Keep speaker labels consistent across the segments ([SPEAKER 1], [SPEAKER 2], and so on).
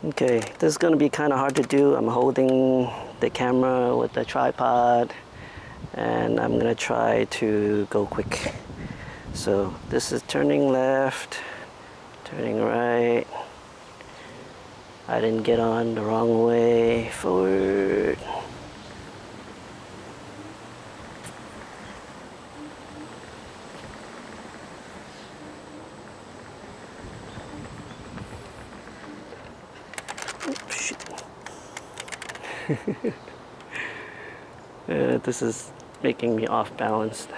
[SPEAKER 1] Okay, this is going to be kind of hard to do. I'm holding the camera with the tripod and I'm going to try to go quick. So this is turning left, turning right. I didn't get on the wrong way, forward. Shit. This is making me off balanced.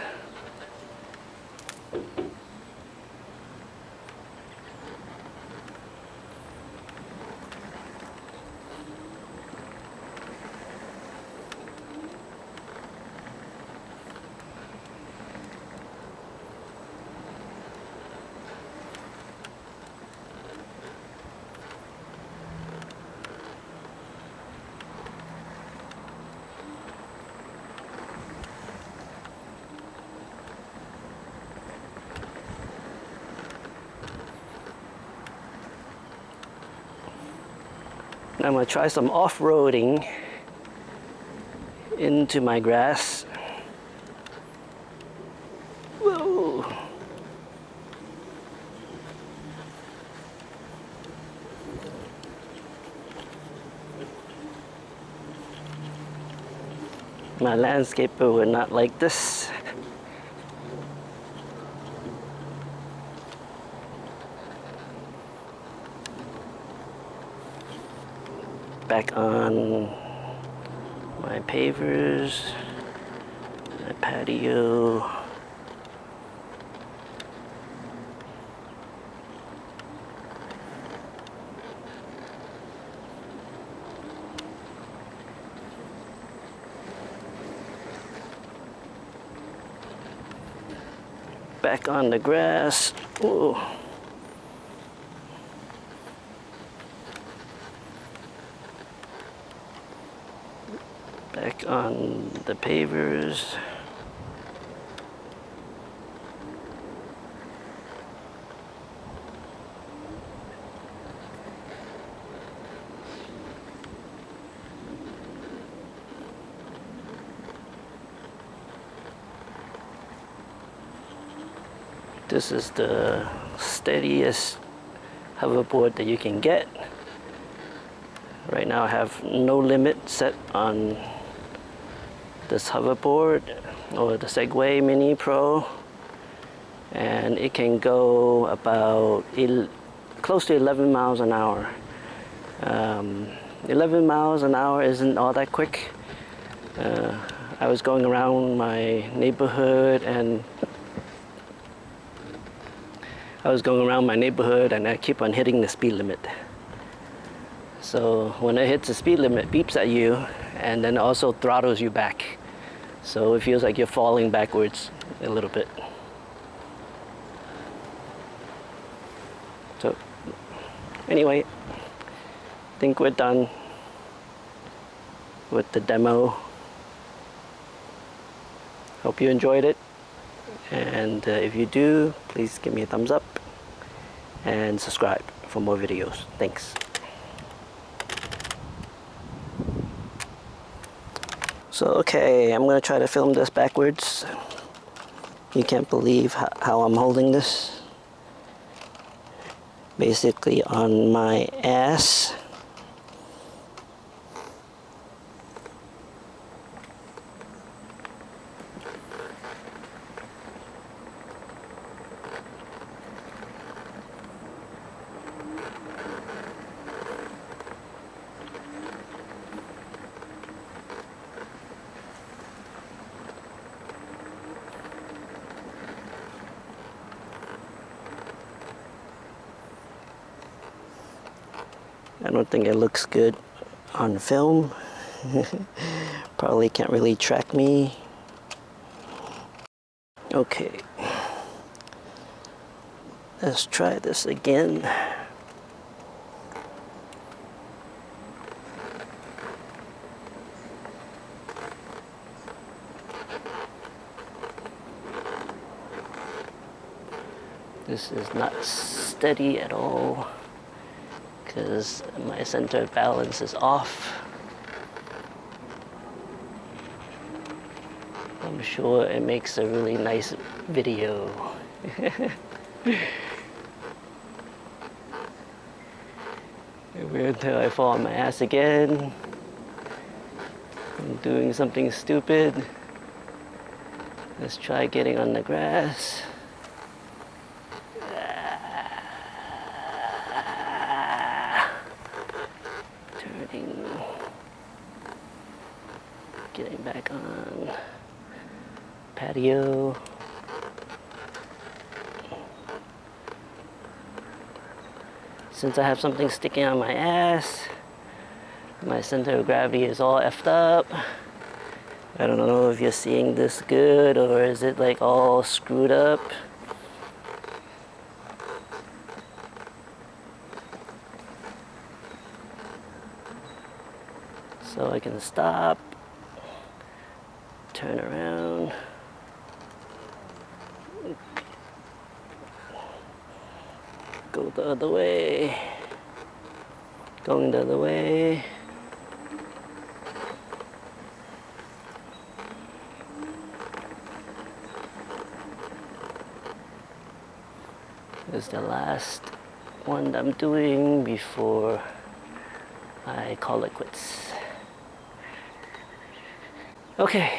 [SPEAKER 1] I'm going to try some off-roading into my grass. Whoa. My landscaper would not like this. Back on my pavers, my patio. Back on the grass. Ooh. Back on the pavers. This is the steadiest hoverboard that you can get. Right now I have no limit set on this hoverboard, or the Segway miniPRO, and it can go about close to 11 miles an hour. 11 miles an hour isn't all that quick. I was going around my neighborhood and I keep on hitting the speed limit. So when it hits the speed limit, it beeps at you and then also throttles you back. So it feels like you're falling backwards a little bit. So anyway, I think we're done with the demo. Hope you enjoyed it. And if you do, please give me a thumbs up and subscribe for more videos. Thanks. So okay, I'm gonna try to film this backwards. You can't believe how I'm holding this. Basically on my ass. I don't think it looks good on film. Probably can't really track me. Okay. Let's try this again. This is not steady at all. because my center of balance is off. I'm sure it makes a really nice video. Wait until I fall on my ass again. I'm doing something stupid. Let's try getting on the grass. Turning. Getting back on. Patio. Since I have something sticking on my ass, my center of gravity is all effed up. I don't know if you're seeing this good or is it like all screwed up. So I can stop, turn around. Go the other way. Going the other way. This is the last one that I'm doing before I call it quits. Okay.